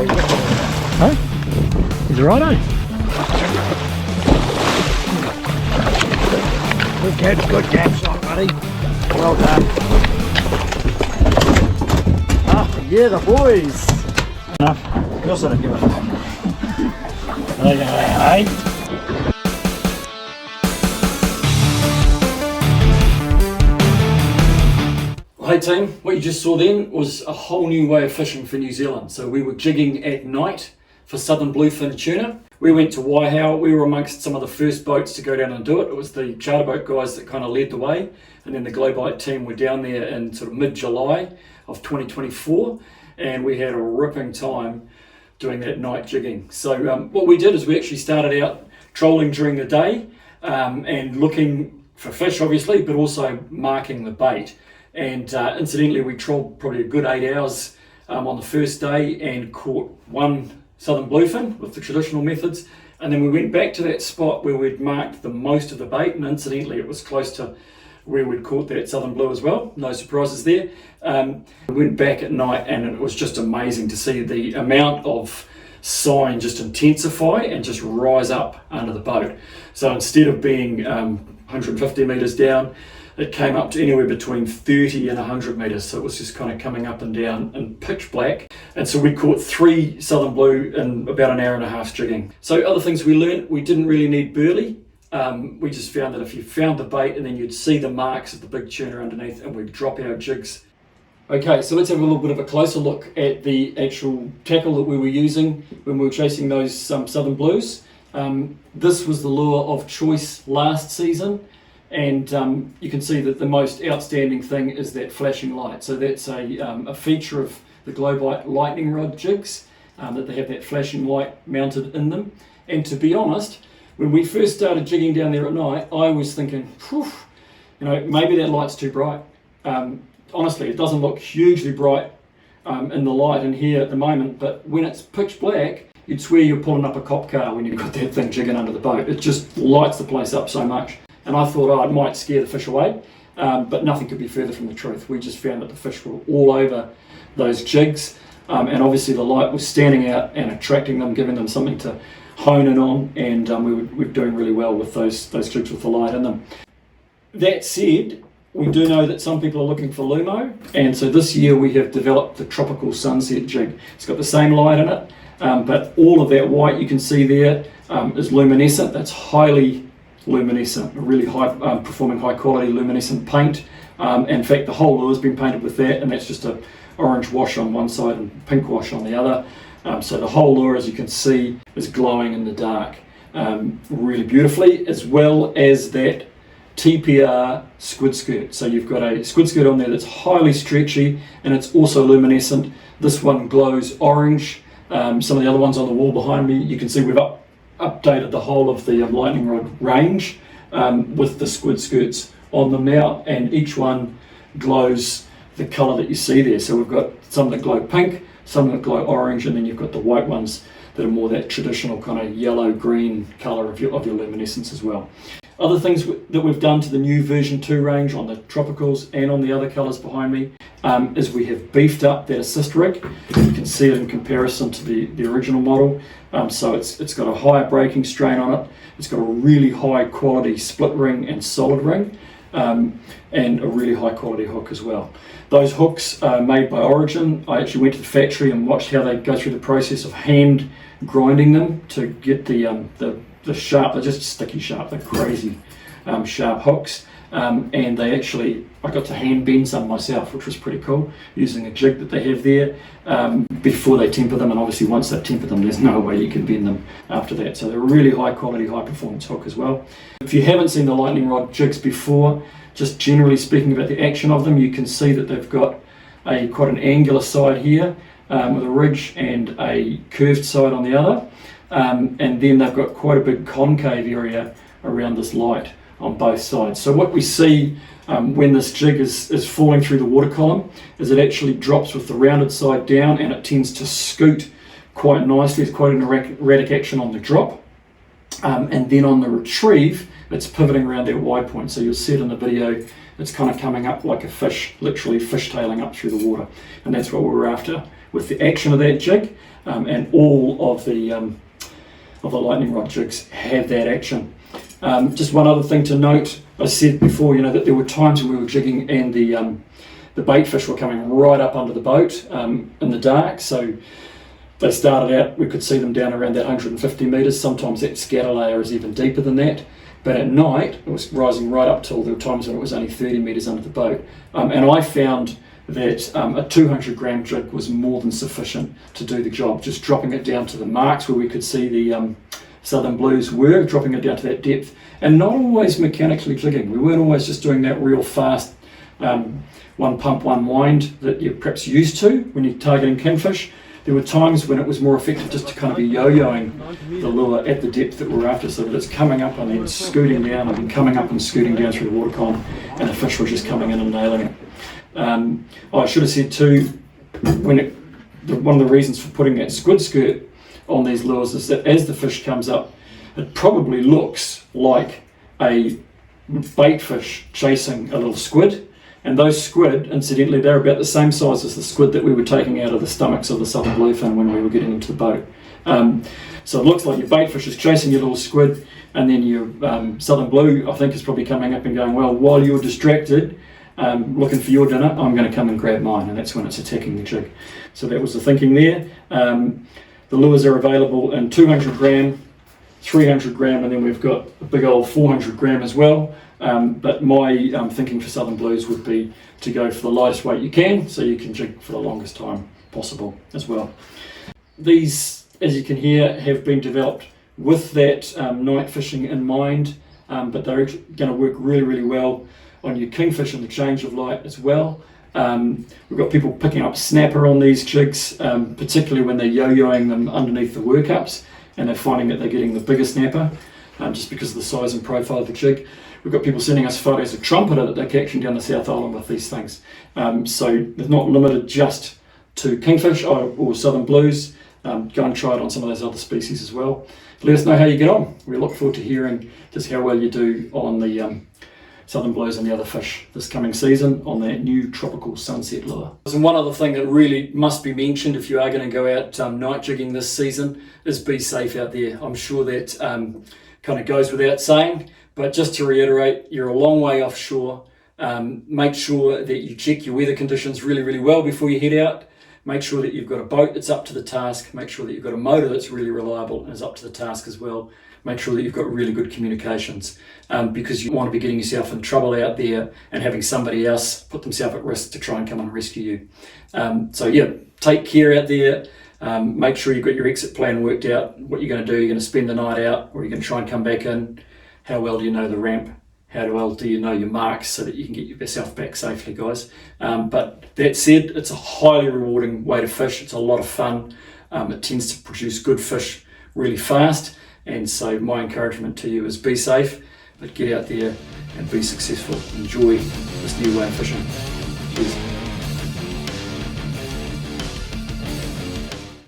Huh? He's a righto. Good catch, buddy. Well done. Ah, yeah, the boys. Enough. We also don't give a fuck. There you go, eh? Hey team, what you just saw then was a whole new way of fishing for New Zealand. So we were jigging at night for Southern Bluefin Tuna. We went to Waihao. We were amongst some of the first boats to go down and do it. It was the charter boat guys that kind of led the way, and then the Glowbite team were down there in sort of mid-July of 2024, and we had a ripping time doing that night jigging. So what we did is we actually started out trolling during the day and looking for fish obviously, but also marking the bait. And incidentally, we trolled probably a good 8 hours on the first day and caught one Southern Bluefin with the traditional methods. And then we went back to that spot where we'd marked the most of the bait, and incidentally it was close to where we'd caught that Southern Blue as well. No surprises there. We went back at night and it was just amazing to see the amount of sign just intensify and just rise up under the boat. So instead of being 150 metres down, it came up to anywhere between 30 and 100 metres, so it was just kind of coming up and down in pitch black. And so we caught 3 Southern Blue in about an hour and a half jigging. So other things we learned, we didn't really need burley. We just found that if you found the bait and then you'd see the marks of the big tuna underneath, and we'd drop our jigs. Okay, so let's have a little bit of a closer look at the actual tackle that we were using when we were chasing those Southern Blues. This was the lure of choice last season. And you can see that the most outstanding thing is that flashing light. So that's a feature of the Glowbite lightning rod jigs, that they have that flashing light mounted in them. And to be honest, when we first started jigging down there at night, I was thinking, maybe that light's too bright. Honestly, it doesn't look hugely bright in the light in here at the moment, but when it's pitch black, you'd swear you're pulling up a cop car when you've got that thing jigging under the boat. It just lights the place up so much. And I thought, it might scare the fish away, but nothing could be further from the truth. We just found that the fish were all over those jigs, and obviously the light was standing out and attracting them, giving them something to hone in on, and we were doing really well with those jigs with the light in them. That said, we do know that some people are looking for lumo, and so this year we have developed the tropical sunset jig. It's got the same light in it, but all of that white you can see there is luminescent. That's highly luminescent, a really high performing, high quality luminescent paint. In fact, the whole lure has been painted with that, and that's just a orange wash on one side and pink wash on the other. So the whole lure, as you can see, is glowing in the dark really beautifully, as well as that TPR squid skirt. So you've got a squid skirt on there that's highly stretchy, and it's also luminescent. This one glows orange. Some of the other ones on the wall behind me, you can see we've updated the whole of the lightning rod range with the squid skirts on them now, and each one glows the colour that you see there. So we've got some that glow pink, some that glow orange, and then you've got the white ones that are more that traditional kind of yellow-green colour of your luminescence as well. Other things that we've done to the new version 2 range on the tropicals and on the other colours behind me is we have beefed up that assist rig. You can see it in comparison to the original model. So it's got a higher braking strain on it. It's got a really high quality split ring and solid ring, and a really high quality hook as well. Those hooks are made by Origin. I actually went to the factory and watched how they go through the process of hand grinding them to get the sharp, they're just sticky sharp, they're crazy sharp hooks. And I got to hand bend some myself, which was pretty cool, using a jig that they have there before they temper them. And obviously once they've tempered them, there's no way you can bend them after that. So they're a really high quality, high performance hook as well. If you haven't seen the lightning rod jigs before, just generally speaking about the action of them, you can see that they've got quite an angular side here with a ridge and a curved side on the other. And then they've got quite a big concave area around this light on both sides. So what we see when this jig is falling through the water column is it actually drops with the rounded side down, and it tends to scoot quite nicely. It's quite an erratic action on the drop. And then on the retrieve, it's pivoting around that wide point. So you'll see it in the video, it's kind of coming up like a fish, literally fishtailing up through the water. And that's what we were after with the action of that jig, and all of the lightning rod jigs have that action. Just one other thing to note, I said before, that there were times when we were jigging and the bait fish were coming right up under the boat in the dark. So they started out, we could see them down around that 150 metres. Sometimes that scatter layer is even deeper than that. But at night, it was rising right up till there were times when it was only 30 metres under the boat. And I found that a 200 gram jig was more than sufficient to do the job. Just dropping it down to the marks where we could see the Southern Blues were, dropping it down to that depth. And not always mechanically jigging. We weren't always just doing that real fast one pump, one wind that you're perhaps used to when you're targeting kingfish. There were times when it was more effective just to kind of be yo-yoing the lure at the depth that we're after, so that it's coming up and then scooting down, and then coming up and scooting down through the water column, and the fish were just coming in and nailing it. I should have said too, one of the reasons for putting that squid skirt on these lures is that as the fish comes up, it probably looks like a bait fish chasing a little squid. And those squid, incidentally, they're about the same size as the squid that we were taking out of the stomachs of the Southern Bluefin when we were getting into the boat. So it looks like your bait fish is chasing your little squid, and then your Southern Blue, I think, is probably coming up and going, well, while you're distracted, looking for your dinner, I'm going to come and grab mine, and that's when it's attacking the jig. So that was the thinking there. The lures are available in 200 gram, 300 gram, and then we've got a big old 400 gram as well. But my thinking for Southern Blues would be to go for the lightest weight you can, so you can jig for the longest time possible as well. These, as you can hear, have been developed with that night fishing in mind, but they're going to work really, really well on your kingfish and the change of light as well. We've got people picking up snapper on these jigs, particularly when they're yo-yoing them underneath the workups, and they're finding that they're getting the bigger snapper, just because of the size and profile of the jig. We've got people sending us photos of trumpeter that they're catching down the South Island with these things. So they're not limited just to kingfish or Southern Blues. Go and try it on some of those other species as well. Let us know how you get on. We look forward to hearing just how well you do on the Southern Blues and the other fish this coming season on that new tropical sunset lure. And one other thing that really must be mentioned if you are going to go out night jigging this season is be safe out there. I'm sure that kind of goes without saying, but just to reiterate, you're a long way offshore. Make sure that you check your weather conditions really, really well before you head out. Make sure that you've got a boat that's up to the task. Make sure that you've got a motor that's really reliable and is up to the task as well. Make sure that you've got really good communications, because you want to be getting yourself in trouble out there and having somebody else put themselves at risk to try and come and rescue you. So yeah, take care out there. Make sure you've got your exit plan worked out, what you're going to do. You're going to spend the night out, or you're going to try and come back in. How well do you know the ramp? How well do you know your marks so that you can get yourself back safely, guys? But that said, it's a highly rewarding way to fish. It's a lot of fun. It tends to produce good fish really fast. And so my encouragement to you is be safe, but get out there and be successful. Enjoy this new way of fishing. Cheers.